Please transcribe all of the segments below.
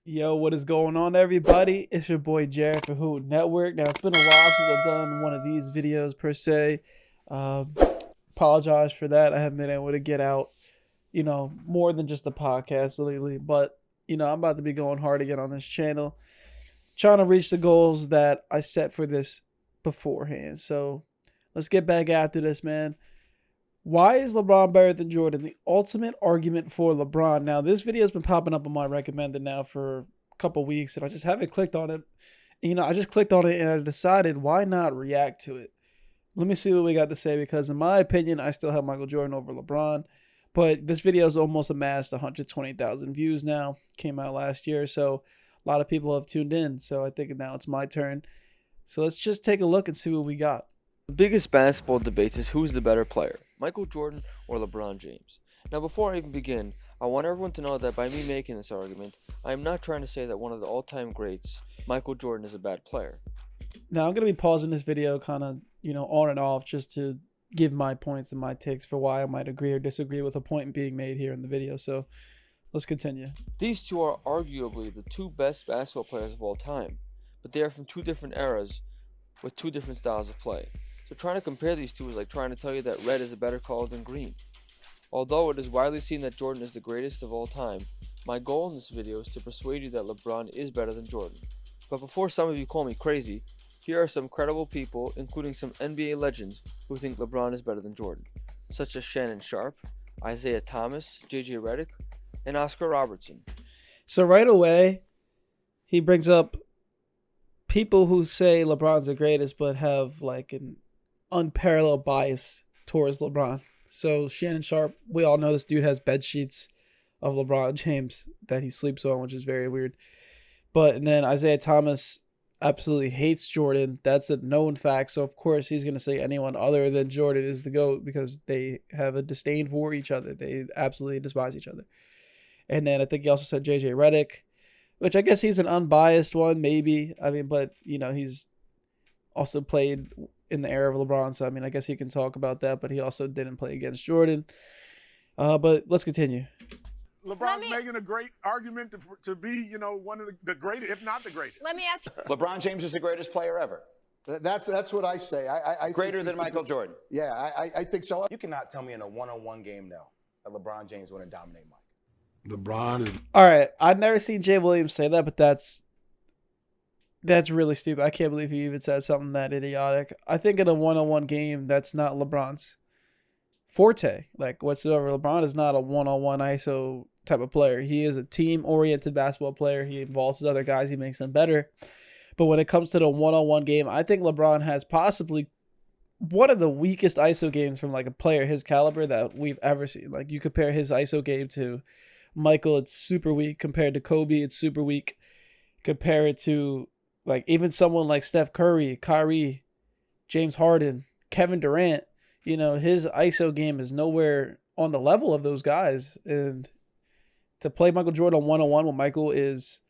Yo, what is going on, everybody? It's your boy Jared for Hoot Network. Now, it's been a while since I've done one of these videos per se. Um, Apologize for that. I haven't been able to get out, more than just a podcast lately. But, I'm about to be going hard again on this channel, trying to reach the goals that I set for this beforehand. So, let's get back after this, man. Why is LeBron better than Jordan? The ultimate argument for LeBron. Now, this video has been popping up on my recommended now for a couple weeks, and I just haven't clicked on it. I just clicked on it and I decided, why not react to it? Let me see what we got to say, because in my opinion, I still have Michael Jordan over LeBron. But this video has almost amassed 120,000 views now. Came out last year, so a lot of people have tuned in. So I think now it's my turn. So let's just take a look and see what we got. The biggest basketball debates is who's the better player, Michael Jordan or LeBron James. Now, before I even begin, I want everyone to know that by me making this argument, I am not trying to say that one of the all-time greats, Michael Jordan, is a bad player. Now, I'm going to be pausing this video kind of, on and off, just to give my points and my takes for why I might agree or disagree with a point being made here in the video. So let's continue. These two are arguably the two best basketball players of all time, but they are from two different eras with two different styles of play. So trying to compare these two is like trying to tell you that red is a better color than green. Although it is widely seen that Jordan is the greatest of all time, my goal in this video is to persuade you that LeBron is better than Jordan. But before some of you call me crazy, here are some credible people, including some NBA legends, who think LeBron is better than Jordan, such as Shannon Sharpe, Isaiah Thomas, JJ Redick, and Oscar Robertson. So right away, he brings up people who say LeBron's the greatest, but have like an unparalleled bias towards LeBron. So Shannon Sharpe, we all know this dude has bed sheets of LeBron James that he sleeps on, which is very weird. And then Isaiah Thomas absolutely hates Jordan. That's a known fact. So of course he's going to say anyone other than Jordan is the GOAT, because they have a disdain for each other. They absolutely despise each other. And then I think he also said JJ Redick, which I guess he's an unbiased one, maybe. But he's also played in the era of LeBron, so I guess he can talk about that, but he also didn't play against Jordan. But let's continue. LeBron's making a great argument to be, one of the greatest, if not the greatest. Let me ask you. LeBron James is the greatest player ever. That's what I say. I Greater than Michael Jordan. Yeah, I think so. You cannot tell me in a one-on-one game now that LeBron James wouldn't dominate Mike. LeBron is... All right, I've never seen Jay Williams say that, but that's really stupid. I can't believe he even said something that idiotic. I think in a one-on-one game, that's not LeBron's forte, like whatsoever. LeBron is not a one-on-one ISO type of player. He is a team-oriented basketball player. He involves his other guys. He makes them better. But when it comes to the one-on-one game, I think LeBron has possibly one of the weakest ISO games from like a player his caliber that we've ever seen. Like, you compare his ISO game to Michael, it's super weak. Compared to Kobe, it's super weak. Compare it to like even someone like Steph Curry, Kyrie, James Harden, Kevin Durant, his ISO game is nowhere on the level of those guys. And to play Michael Jordan one-on-one when Michael is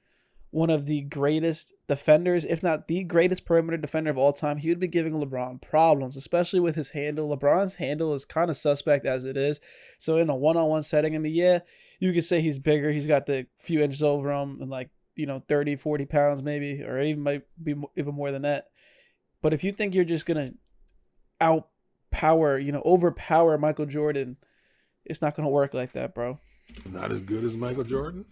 one of the greatest defenders, if not the greatest perimeter defender of all time, he would be giving LeBron problems, especially with his handle. LeBron's handle is kind of suspect as it is. So in a one-on-one setting, yeah, you could say he's bigger. He's got the few inches over him and 30, 40 pounds maybe, or even might be even more than that. But if you think you're just going to overpower Michael Jordan, it's not going to work like that, bro. Not as good as Michael Jordan?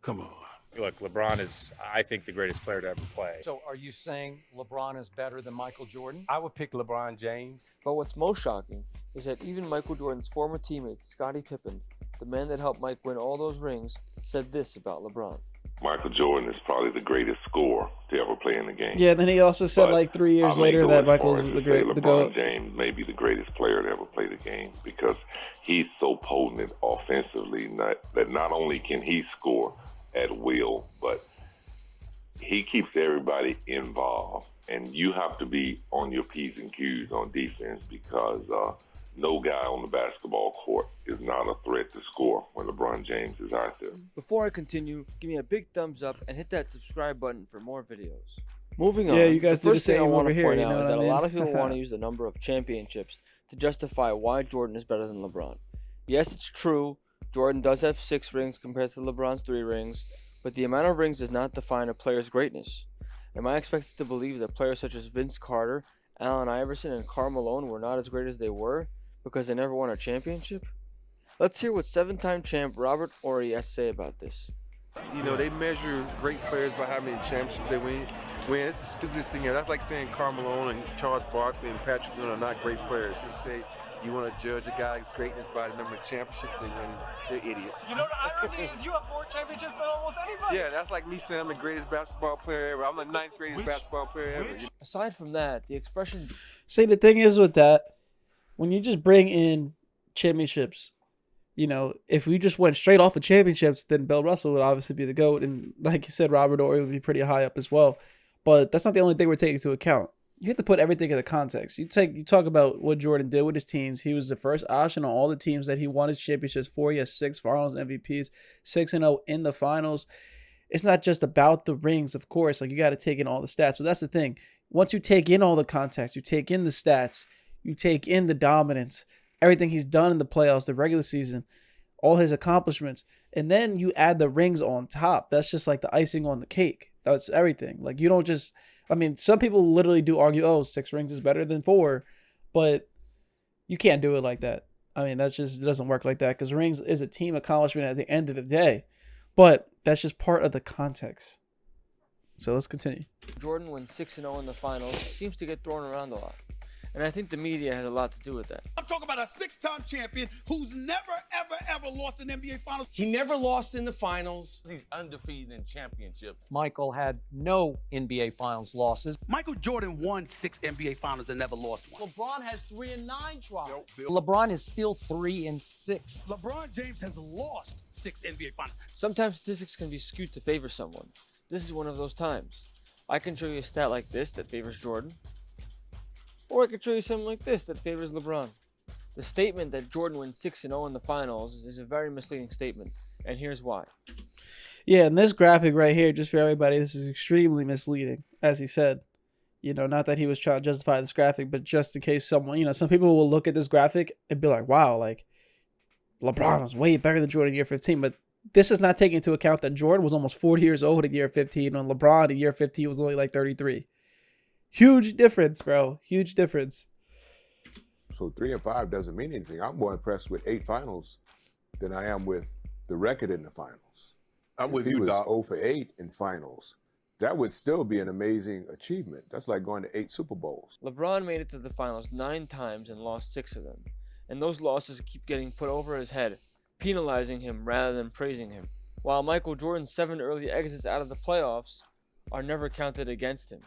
Come on. Look, LeBron is, I think, the greatest player to ever play. So are you saying LeBron is better than Michael Jordan? I would pick LeBron James. But what's most shocking is that even Michael Jordan's former teammate, Scottie Pippen, the man that helped Mike win all those rings, said this about LeBron. Michael Jordan is probably the greatest scorer to ever play in the game. Yeah, then he also said 3 years later that Michael's the GOAT. James may be the greatest player to ever play the game, because he's so potent offensively that not only can he score at will, but he keeps everybody involved. And you have to be on your P's and Q's on defense, because no guy on the basketball court is not a threat to score when LeBron James is out there. Before I continue, give me a big thumbs up and hit that subscribe button for more videos. Moving on, you guys the first do the thing I same want over to here, point you out know is what that I mean? a lot of people want to use the number of championships to justify why Jordan is better than LeBron. Yes, it's true, Jordan does have 6 rings compared to LeBron's 3 rings, but the amount of rings does not define a player's greatness. Am I expected to believe that players such as Vince Carter, Allen Iverson, and Karl Malone were not as great as they were because they never won a championship? Let's hear what 7-time champ Robert Horry has to say about this. You know, they measure great players by how many championships they win. It's the stupidest thing ever. That's like saying Karl Malone and Charles Barkley and Patrick Ewing are not great players. Just say you want to judge a guy's greatness by the number of championships they win. They're idiots. You know, the irony is you have more championships than almost anybody. Yeah, that's like me saying I'm the greatest basketball player ever. I'm the 9th greatest basketball player ever. Aside from that, the expression... See, the thing is with that, when you just bring in championships, you know, if we just went straight off of championships, then Bill Russell would obviously be the GOAT. And like you said, Robert Horry would be pretty high up as well. But that's not the only thing we're taking into account. You have to put everything into context. You talk about what Jordan did with his teams. He was the first option on all the teams that he won his championships for. He has 6 finals MVPs, 6-0 in the finals. It's not just about the rings, of course. Like, you got to take in all the stats. But that's the thing. Once you take in all the context, you take in the stats, you take in the dominance, everything he's done in the playoffs, the regular season, all his accomplishments, and then you add the rings on top. That's just like the icing on the cake. That's everything. Like, you don't just... I mean, some people literally do argue, oh, 6 rings is better than 4, but you can't do it like that. I mean, that's just, it doesn't work like that because rings is a team accomplishment at the end of the day, but that's just part of the context. So let's continue. Jordan wins 6-0 in the finals seems to get thrown around a lot. And I think the media has a lot to do with that. I'm talking about a 6-time champion who's never, ever lost an NBA Finals. He never lost in the finals. He's undefeated in championships. Michael had no NBA Finals losses. Michael Jordan won 6 NBA Finals and never lost one. LeBron has 3 and 9 tries. LeBron is still 3 and 6. LeBron James has lost 6 NBA Finals. Sometimes statistics can be skewed to favor someone. This is one of those times. I can show you a stat like this that favors Jordan. Or I could show you something like this that favors LeBron. The statement that Jordan wins 6-0 in the finals is a very misleading statement, and here's why. Yeah, and this graphic right here, just for everybody, this is extremely misleading, as he said. You know, not that he was trying to justify this graphic, but just in case someone, you know, some people will look at this graphic and be like, wow, like, LeBron was way better than Jordan in year 15, but this is not taking into account that Jordan was almost 40 years old in year 15, and LeBron in year 15 was only like 33. Huge difference, bro. Huge difference. So 3 and 5 doesn't mean anything. I'm more impressed with 8 finals than I am with the record in the finals. I'm with you, you, was Doc. 0 for 8 in finals, that would still be an amazing achievement. That's like going to 8 Super Bowls. LeBron made it to the finals 9 times and lost 6 of them. And those losses keep getting put over his head, penalizing him rather than praising him. While Michael Jordan's 7 early exits out of the playoffs are never counted against him.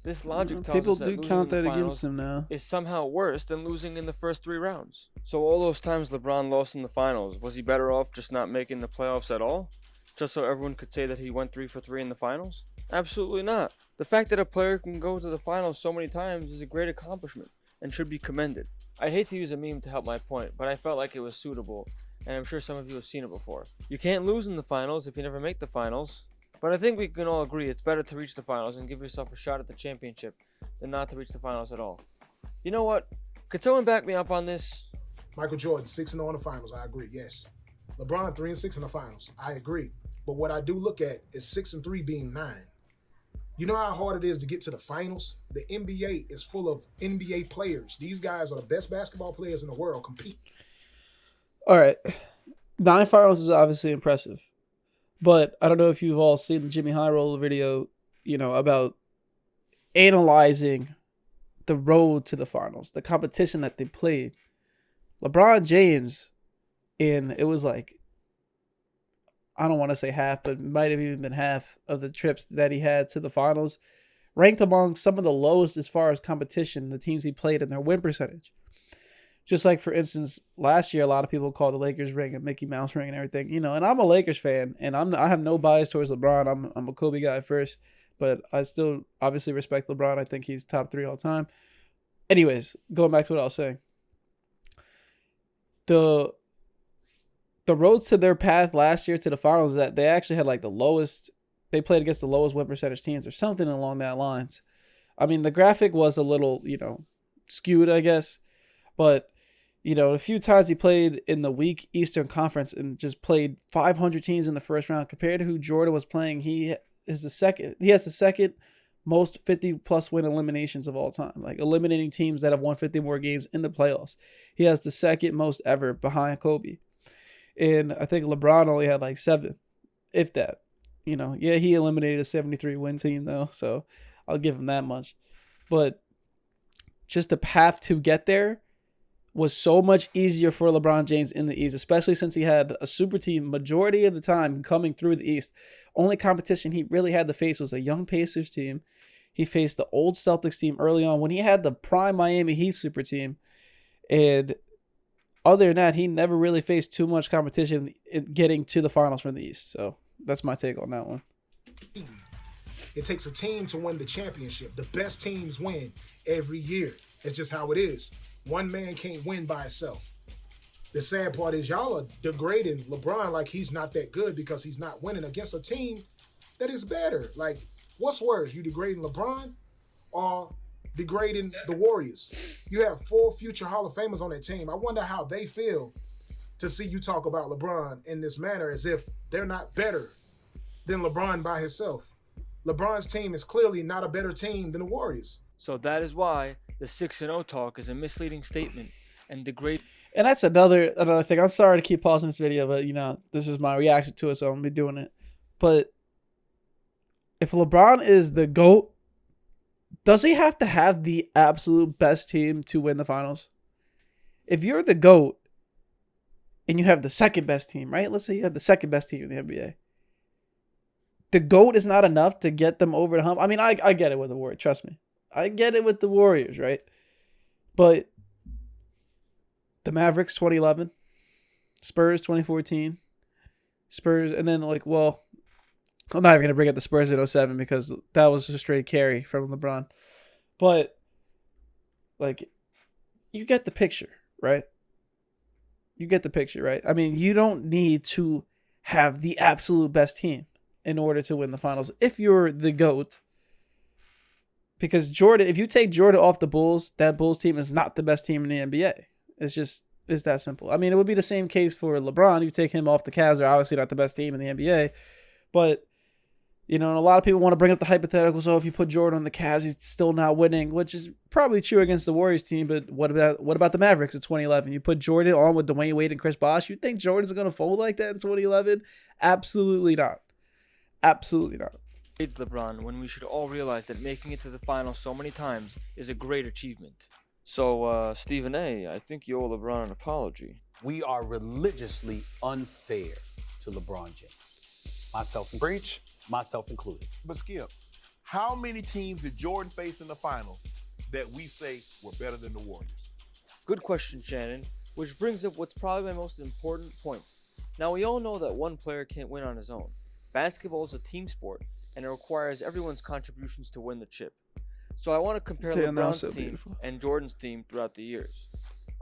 This logic tells people us that do losing count in the that finals against him now. is somehow worse than losing in the first 3 rounds. So all those times LeBron lost in the finals, was he better off just not making the playoffs at all? Just so everyone could say that he went 3 for 3 in the finals? Absolutely not. The fact that a player can go to the finals so many times is a great accomplishment and should be commended. I'd hate to use a meme to help my point, but I felt like it was suitable, and I'm sure some of you have seen it before. You can't lose in the finals if you never make the finals. But I think we can all agree it's better to reach the finals and give yourself a shot at the championship than not to reach the finals at all. You know what? Could someone back me up on this? Michael Jordan, 6-0 in the finals. I agree, yes. LeBron, 3 and 6 in the finals. I agree. But what I do look at is 6 and 3 being 9. You know how hard it is to get to the finals? The NBA is full of NBA players. These guys are the best basketball players in the world compete. All right. 9 finals is obviously impressive. But I don't know if you've all seen the Jimmy High Roller video, you know, about analyzing the road to the finals, the competition that they played. LeBron James, it was like, I don't want to say half, but it might have even been half of the trips that he had to the finals, ranked among some of the lowest as far as competition, the teams he played and their win percentage. Just like, for instance, last year, a lot of people called the Lakers ring a Mickey Mouse ring and everything, you know, and I'm a Lakers fan, and I have no bias towards LeBron. I'm a Kobe guy first, but I still obviously respect LeBron. I think he's top 3 all time. Anyways, going back to what I was saying. The roads to their path last year to the finals is that they actually had like the lowest, they played against the lowest win percentage teams or something along that lines. I mean, the graphic was a little, you know, skewed, I guess, but you know, a few times he played in the weak Eastern Conference and just played 500 teams in the first round compared to who Jordan was playing. He has the second most 50-plus win eliminations of all time, like eliminating teams that have won 50 more games in the playoffs. He has the second most ever behind Kobe. And I think LeBron only had like 7, if that. You know, yeah, he eliminated a 73-win team, though, so I'll give him that much. But just the path to get there was so much easier for LeBron James in the East, especially since he had a super team majority of the time coming through the East. Only competition he really had to face was a young Pacers team. He faced the old Celtics team early on when he had the prime Miami Heat super team. And other than that, he never really faced too much competition in getting to the finals from the East. So that's my take on that one. It takes a team to win the championship. The best teams win every year. It's just how it is. One man can't win by himself. The sad part is y'all are degrading LeBron like he's not that good because he's not winning against a team that is better. Like, what's worse, you degrading LeBron or degrading the Warriors? You have 4 future Hall of Famers on that team. I wonder how they feel to see you talk about LeBron in this manner as if they're not better than LeBron by himself. LeBron's team is clearly not a better team than the Warriors. So that is why the 6-0 talk is a misleading statement and degrade. And that's another thing. I'm sorry to keep pausing this video, but, you know, this is my reaction to it, so I'm going to be doing it. But if LeBron is the GOAT, does he have to have the absolute best team to win the finals? If you're the GOAT and you have the second best team, right? Let's say you have the second best team in the NBA. The GOAT is not enough to get them over the hump. I mean, I get it with the Warriors. Trust me. I get it with the Warriors, right? But the Mavericks 2011, Spurs 2014, Spurs, and then like, well, I'm not even going to bring up the Spurs in 07 because that was a straight carry from LeBron. But, like, you get the picture, right? You get the picture, right? I mean, you don't need to have the absolute best team in order to win the finals if you're the GOAT. Because Jordan, if you take Jordan off the Bulls, that Bulls team is not the best team in the NBA. It's that simple. I mean, it would be the same case for LeBron. You take him off the Cavs, they're obviously not the best team in the NBA. But, you know, and a lot of people want to bring up the hypothetical. So if you put Jordan on the Cavs, he's still not winning, which is probably true against the Warriors team. But what about the Mavericks in 2011? You put Jordan on with Dwayne Wade and Chris Bosh. You think Jordan's going to fold like that in 2011? Absolutely not. Absolutely not. It's LeBron when we should all realize that making it to the finals so many times is a great achievement. So, Stephen A., I think you owe LeBron an apology. We are religiously unfair to LeBron James. Myself included. But Skip, how many teams did Jordan face in the finals that we say were better than the Warriors? Good question, Shannon, which brings up what's probably my most important point. Now, we all know that one player can't win on his own. Basketball is a team sport, and it requires everyone's contributions to win the chip. So I want to compare LeBron's team and Jordan's team throughout the years.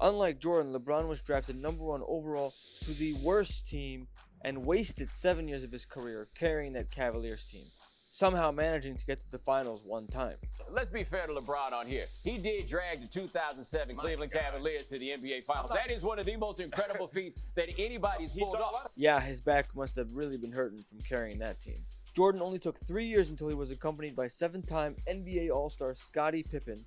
Unlike Jordan, LeBron was drafted #1 overall to the worst team and wasted 7 years of his career carrying that Cavaliers team, somehow managing to get to the finals one time. Let's be fair to LeBron on here. He did drag the 2007 Cleveland Cavaliers to the NBA Finals. That is one of the most incredible feats that anybody's pulled off. Yeah, his back must have really been hurting from carrying that team. Jordan only took 3 years until he was accompanied by 7-time NBA All-Star Scottie Pippen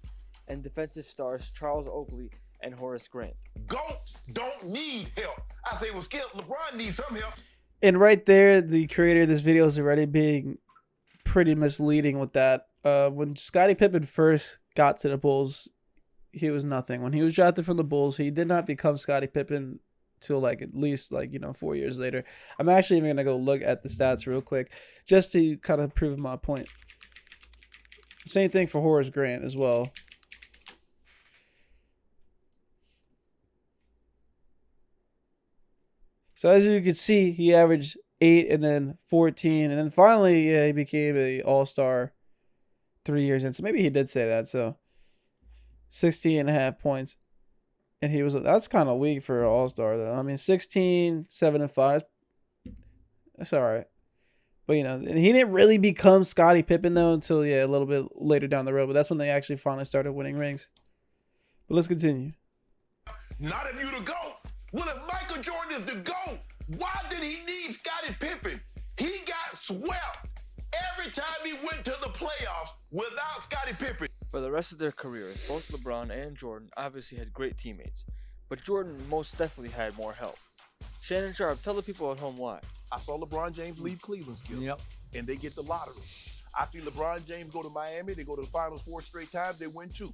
and defensive stars Charles Oakley and Horace Grant. GOATs don't need help. I say, well, Skip, LeBron needs some help. And right there, the creator of this video is already being pretty misleading with that. When Scottie Pippen first got to the Bulls, he was nothing. When he was drafted from the Bulls, he did not become Scottie Pippen till like at least 4 years later. I'm actually even gonna go look at the stats real quick just to kind of prove my point. Same thing for Horace Grant as well. So as you can see, he averaged 8 and then 14, and then finally, he became an all-star 3 years in. So maybe he did say that. So 16.5 points. And that's kind of weak for an all-star, though. I mean, 16, 7 and 5. That's all right. But, he didn't really become Scottie Pippen, though, until, a little bit later down the road. But that's when they actually finally started winning rings. But let's continue. Not if you the GOAT. Well, if Michael Jordan is the GOAT, why did he need Scottie Pippen? He got swept every time he went to the playoffs without Scottie Pippen. For the rest of their careers, both LeBron and Jordan obviously had great teammates, but Jordan most definitely had more help. Shannon Sharp, tell the people at home why. I saw LeBron James leave Cleveland, Skip. Yep. And they get the lottery. I see LeBron James go to Miami. They go to the finals 4 straight times. They win 2.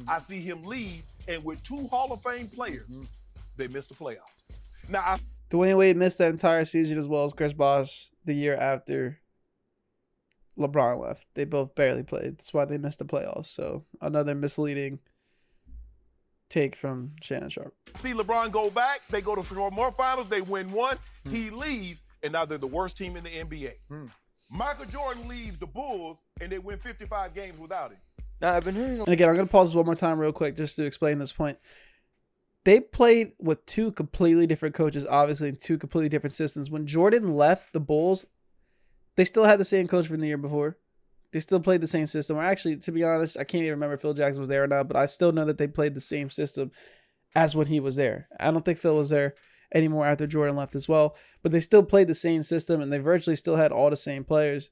I see him leave, and with 2 Hall of Fame players, they missed the playoffs. Now, Dwayne Wade missed that entire season as well as Chris Bosh the year after LeBron left. They both barely played. That's why they missed the playoffs. So another misleading take from Shannon Sharp. see LeBron go back. They go to 4 more finals. They win 1. He leaves, and now they're the worst team in the NBA. Michael Jordan leaves the Bulls, and they win 55 games without him. Now, I've been hearing... And again, I'm going to pause this one more time real quick just to explain this point. They played with 2 completely different coaches, obviously, in 2 completely different systems. When Jordan left the Bulls, they still had the same coach from the year before. They still played the same system. Or actually, to be honest, I can't even remember if Phil Jackson was there or not, but I still know that they played the same system as when he was there. I don't think Phil was there anymore after Jordan left as well, but they still played the same system, and they virtually still had all the same players.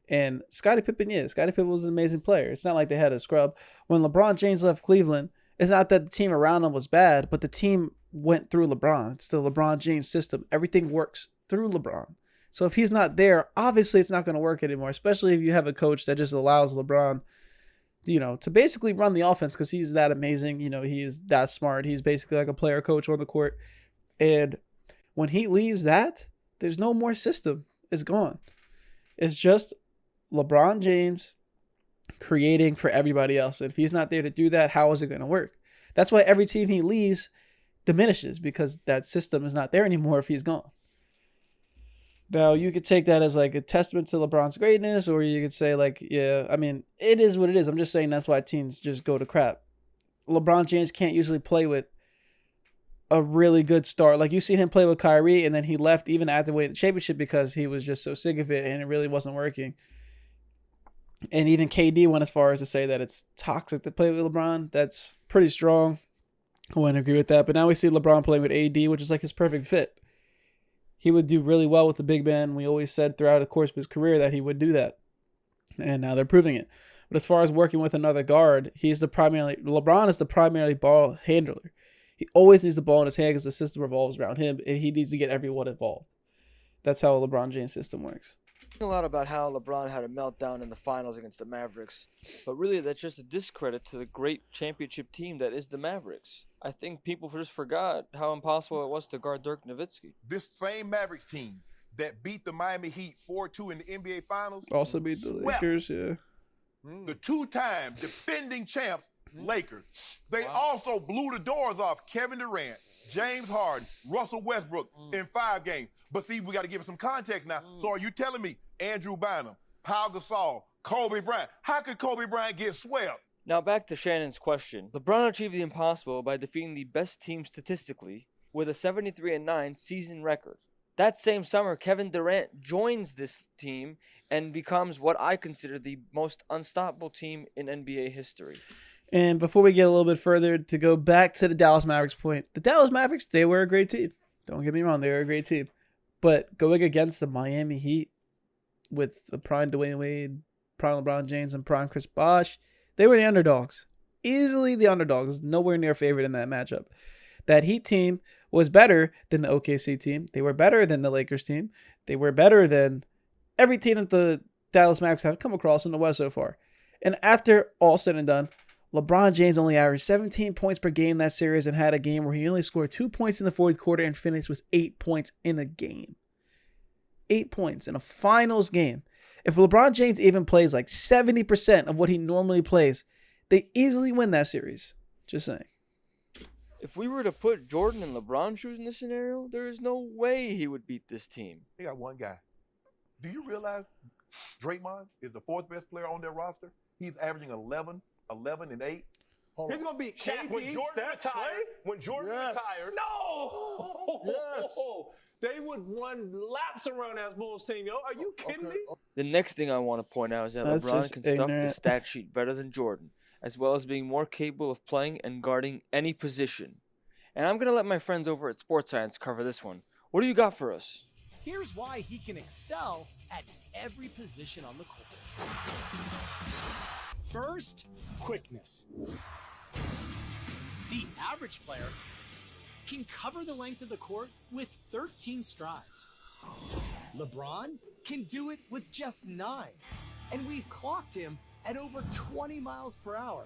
And Scottie Pippen was an amazing player. It's not like they had a scrub. When LeBron James left Cleveland, it's not that the team around him was bad, but the team went through LeBron. It's the LeBron James system. Everything works through LeBron. So if he's not there, obviously it's not going to work anymore, especially if you have a coach that just allows LeBron, to basically run the offense because he's that amazing. He's that smart. He's basically like a player coach on the court. And when he leaves that, there's no more system. It's gone. It's just LeBron James creating for everybody else. And if he's not there to do that, how is it going to work? That's why every team he leaves diminishes, because that system is not there anymore if he's gone. Now, you could take that as like a testament to LeBron's greatness, or you could say like, yeah, I mean, it is what it is. I'm just saying that's why teams just go to crap. LeBron James can't usually play with a really good start. Like, you've seen him play with Kyrie, and then he left even after winning the championship because he was just so sick of it and it really wasn't working. And even KD went as far as to say that it's toxic to play with LeBron. That's pretty strong. I wouldn't agree with that. But now we see LeBron playing with AD, which is like his perfect fit. He would do really well with the big man. We always said throughout the course of his career that he would do that. And now they're proving it. But as far as working with another guard, LeBron is the primary ball handler. He always needs the ball in his hand because the system revolves around him, and he needs to get everyone involved. That's how a LeBron James system works. A lot about how LeBron had a meltdown in the finals against the Mavericks, but really that's just a discredit to the great championship team that is the Mavericks. I think people just forgot how impossible it was to guard Dirk Nowitzki. This same Mavericks team that beat the Miami Heat 4-2 in the NBA Finals Also beat the Lakers, yeah. The 2-time defending champs, Lakers. They also blew the doors off Kevin Durant, James Harden, Russell Westbrook in 5 games. But see, we got to give it some context now. So are you telling me Andrew Bynum, Pau Gasol, Kobe Bryant, how could Kobe Bryant get swept? Now back to Shannon's question. LeBron achieved the impossible by defeating the best team statistically with a 73-9 season record. That same summer, Kevin Durant joins this team and becomes what I consider the most unstoppable team in NBA history. And before we get a little bit further, to go back to the Dallas Mavericks point, the Dallas Mavericks, they were a great team. Don't get me wrong, they were a great team. But going against the Miami Heat with the prime Dwayne Wade, prime LeBron James, and prime Chris Bosh, they were the underdogs. Easily the underdogs. Nowhere near favorite in that matchup. That Heat team was better than the OKC team. They were better than the Lakers team. They were better than every team that the Dallas Mavericks have come across in the West so far. And after all said and done, LeBron James only averaged 17 points per game that series and had a game where he only scored 2 points in the fourth quarter and finished with 8 points in a game. 8 points in a finals game. If LeBron James even plays like 70% of what he normally plays, they easily win that series. Just saying. If we were to put Jordan in LeBron's shoes in this scenario, there is no way he would beat this team. They got one guy. Do you realize Draymond is the 4th best player on their roster? He's averaging 11 and 8. He's gonna beat Shaq, KD, when Jordan Steph, retired. Clay? When Jordan retired. No. Yes. They would run laps around that Bulls team, yo. Are you kidding me? The next thing I want to point out is that That's LeBron just can stuff the ignorant. stat sheet better than Jordan, as well as being more capable of playing and guarding any position. And I'm going to let my friends over at Sports Science cover this one. What do you got for us? Here's why he can excel at every position on the court. First, quickness. The average player can cover the length of the court with 13 strides. LeBron can do it with just 9, and we've clocked him at over 20 miles per hour.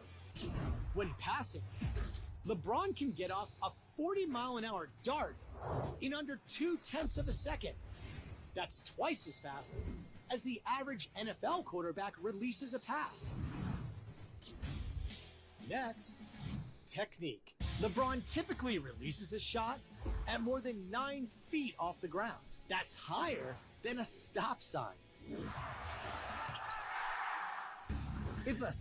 When passing, LeBron can get off a 40-mile-an-hour dart in under 0.2 of a second. That's twice as fast as the average NFL quarterback releases a pass. Next, technique. LeBron typically releases a shot at more than 9 feet off the ground. That's higher than a stop sign.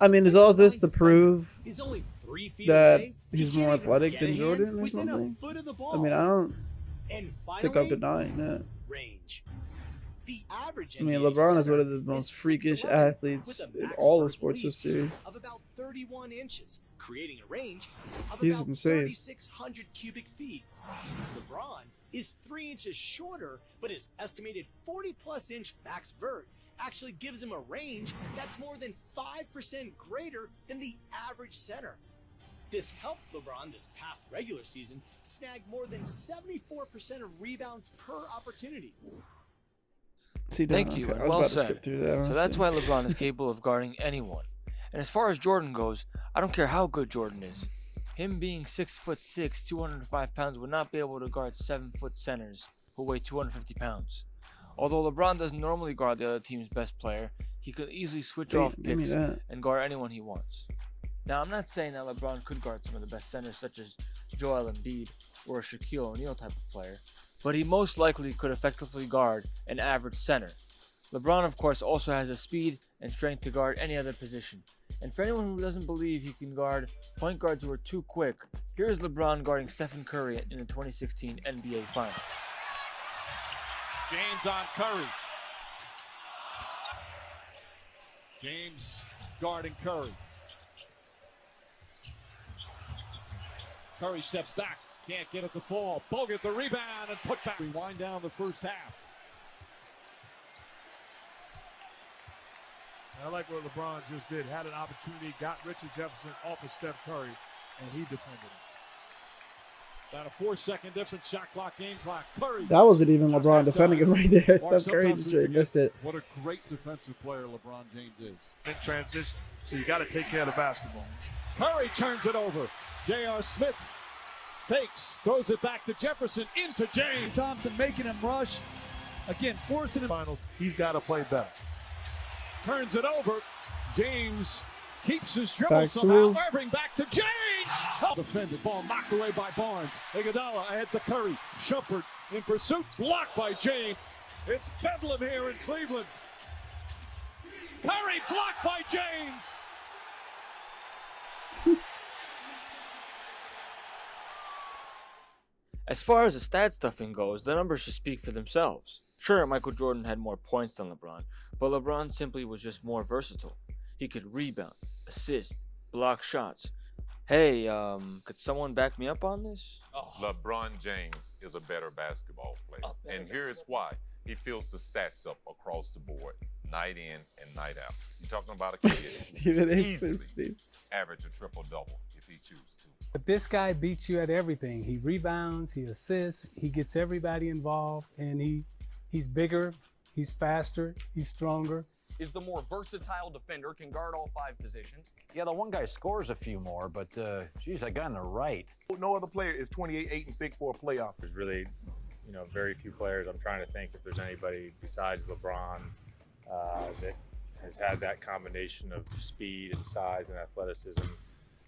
I mean, is all this to prove Is only 3 feet that away, he's he more can't even athletic get than a hand Jordan or within a something? foot of the I ball. mean, I don't And think finally, I'm denying that. range. The average I mean, NBA LeBron is center one of the most freakish 6'11" athletes with a in max all of vertical sports reach history. of about 31 inches, creating a range of He's about insane. 3,600 cubic feet. LeBron is 3 inches shorter, but his estimated 40-plus inch max vert actually gives him a range that's more than 5% greater than the average center. This helped LeBron this past regular season snag more than 74% of rebounds per opportunity. See, Thank you, okay, and I was well about to said. skip through that. So that's honestly. why LeBron is capable of guarding anyone. And as far as Jordan goes, I don't care how good Jordan is. Him being 6'6", 205 pounds would not be able to guard 7-foot centers who weigh 250 pounds. Although LeBron doesn't normally guard the other team's best player, he could easily switch Damn, off give me picks that. and guard anyone he wants. Now, I'm not saying that LeBron could guard some of the best centers such as Joel Embiid or a Shaquille O'Neal type of player, but he most likely could effectively guard an average center. LeBron, of course, also has the speed and strength to guard any other position. And for anyone who doesn't believe he can guard point guards who are too quick, here's LeBron guarding Stephen Curry in the 2016 NBA Finals. James on Curry. James guarding Curry. Curry steps back, can't get it to fall. Bogut the rebound and put back. We wind down the first half. I like what LeBron just did. Had an opportunity, got Richard Jefferson off of Steph Curry, and he defended him. About a 4-second difference, shot clock, game clock. Curry. That wasn't even LeBron defending him right there. Mark, Steph Curry sometimes just we straight forget missed it. What a great defensive player LeBron James is. In transition, so you got to take care of the basketball. Curry turns it over. J.R. Smith fakes, throws it back to Jefferson, into James. Thompson making him rush. Again, forcing him. Finals, he's got to play better. Turns it over. James keeps his dribble Back somehow. to- Irving back to James. Defended. Ball knocked away by Barnes. Iguodala ahead to Curry. Shumpert in pursuit. Blocked by James. It's bedlam here in Cleveland. Curry blocked by James. As far as the stat stuffing goes, the numbers should speak for themselves. Sure, Michael Jordan had more points than LeBron, but LeBron simply was just more versatile. He could rebound, assist, block shots. Hey, could someone back me up on this? LeBron James is a better basketball player. And here's why. He fills the stats up across the board, night in and night out. You're talking about a kid Steven who is easily Steve. average a triple-double if he chooses to. But this guy beats you at everything. He rebounds, he assists, he gets everybody involved, and he's bigger, he's faster, he's stronger. Is the more versatile defender, can guard all 5 positions. Yeah, the one guy scores a few more, but geez, that guy on the right. No other player is 28, 8, and 6 for a playoff. There's really, very few players. I'm trying to think if there's anybody besides LeBron that has had that combination of speed and size and athleticism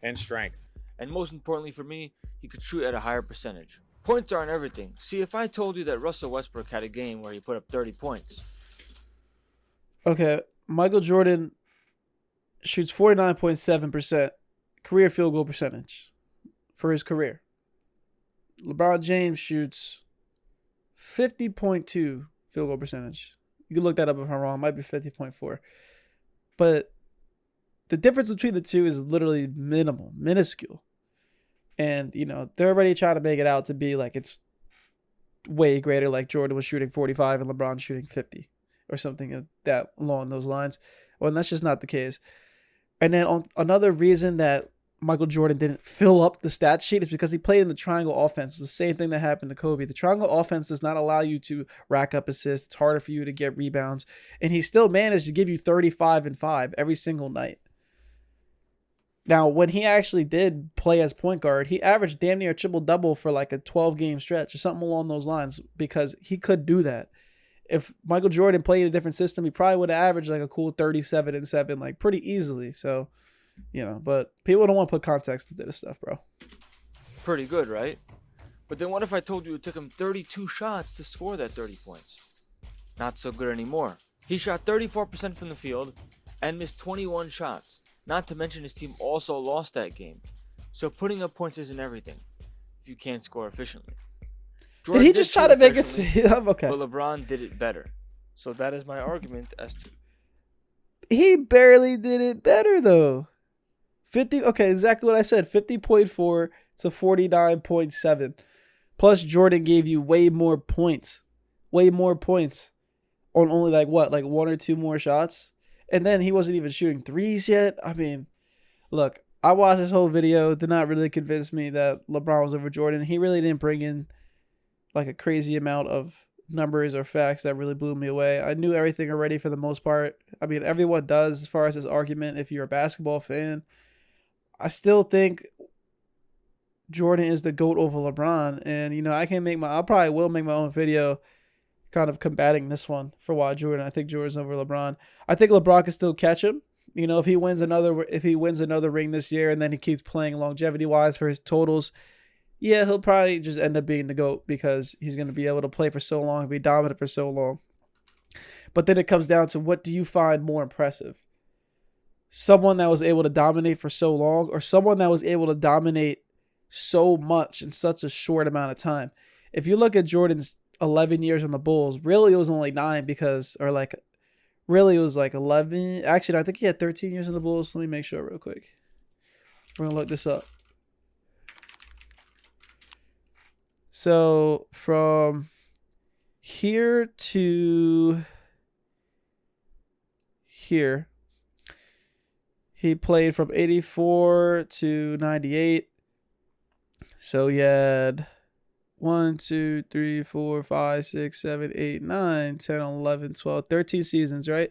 and strength. And most importantly for me, he could shoot at a higher percentage. Points aren't everything. See, if I told you that Russell Westbrook had a game where he put up 30 points. Okay, Michael Jordan shoots 49.7% career field goal percentage for his career. LeBron James shoots 50.2 field goal percentage. You can look that up if I'm wrong. It might be 50.4. But the difference between the two is literally minimal, minuscule. And, you know, they're already trying to make it out to be like it's way greater, like Jordan was shooting 45 and LeBron shooting 50 or something that along those lines. Well, and that's just not the case. And then another reason that Michael Jordan didn't fill up the stat sheet is because he played in the triangle offense. It's the same thing that happened to Kobe. The triangle offense does not allow you to rack up assists. It's harder for you to get rebounds. And he still managed to give you 35 and 5 every single night. Now, when he actually did play as point guard, he averaged damn near a triple-double for like a 12-game stretch or something along those lines because he could do that. If Michael Jordan played a different system, he probably would have averaged like a cool 37 and 7, like pretty easily. So, you know, but people don't want to put context into this stuff, bro. Pretty good, right? But then what if I told you it took him 32 shots to score that 30 points? Not so good anymore. He shot 34% from the field and missed 21 shots. Not to mention his team also lost that game. So putting up points isn't everything if you can't score efficiently. Jordan did he just try to make it? Okay. But LeBron did it better. So that is my argument as to. He barely did it better though. 50. Okay, exactly what I said. 50.4 to 49.7. Plus Jordan gave you way more points. Way more points on only like one or two more shots. And then he wasn't even shooting threes yet. I mean, look, I watched this whole video. It did not really convince me that LeBron was over Jordan. He really didn't bring in like a crazy amount of numbers or facts that really blew me away. I knew everything already for the most part. I mean, everyone does as far as this argument if you're a basketball fan. I still think Jordan is the GOAT over LeBron. And, you know, I probably will make my own video kind of combating this one for why Jordan. I think Jordan's over LeBron. I think LeBron can still catch him. You know, if he wins another ring this year and then he keeps playing longevity wise for his totals, yeah, he'll probably just end up being the GOAT because he's going to be able to play for so long and be dominant for so long. But then it comes down to, what do you find more impressive? Someone that was able to dominate for so long, or someone that was able to dominate so much in such a short amount of time? If you look at Jordan's 11 years on the Bulls, really it was only 9 really it was like 11. Actually, I think he had 13 years in the Bulls. Let me make sure real quick. We're going to look this up. So from here to here, he played from 84 to 98. So he had 1, 2, 3, 4, 5, 6, 7, 8, 9, 10, 11, 12, 13 seasons, right?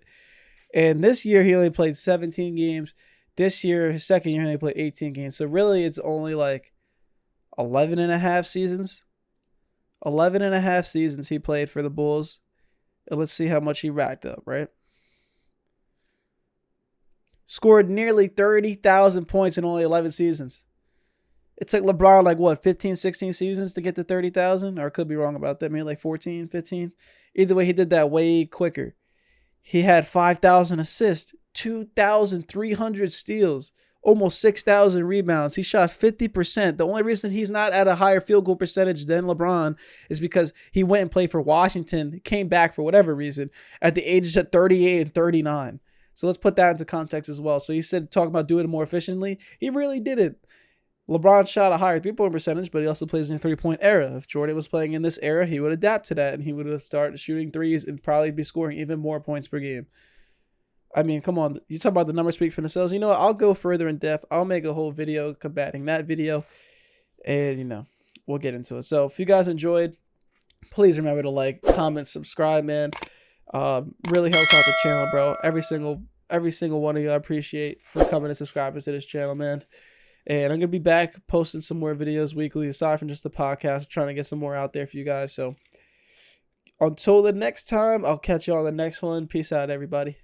And this year he only played 17 games. This year, his second year, he only played 18 games. So really it's only like 11 and a half seasons. 11 and a half seasons he played for the Bulls. And let's see how much he racked up, right? Scored nearly 30,000 points in only 11 seasons. It took LeBron like what, 15, 16 seasons to get to 30,000? Or I could be wrong about that. Maybe like 14, 15. Either way, he did that way quicker. He had 5,000 assists, 2,300 steals, almost 6,000 rebounds. He shot 50%. The only reason he's not at a higher field goal percentage than LeBron is because he went and played for Washington, came back for whatever reason, at the ages of 38 and 39. So let's put that into context as well. So he said, talking about doing it more efficiently. He really didn't. LeBron shot a higher three-point percentage, but he also plays in a three-point era. If Jordan was playing in this era, he would adapt to that, and he would have started shooting threes and probably be scoring even more points per game. I mean, come on. You talk about the numbers speak for themselves. You know what? I'll go further in depth. I'll make a whole video combating that video, and, you know, we'll get into it. So if you guys enjoyed, please remember to like, comment, subscribe, man. Really helps out the channel, bro. Every single one of you I appreciate for coming and subscribing to this channel, man. And I'm going to be back posting some more videos weekly, aside from just the podcast, trying to get some more out there for you guys. So until the next time, I'll catch you on the next one. Peace out, everybody.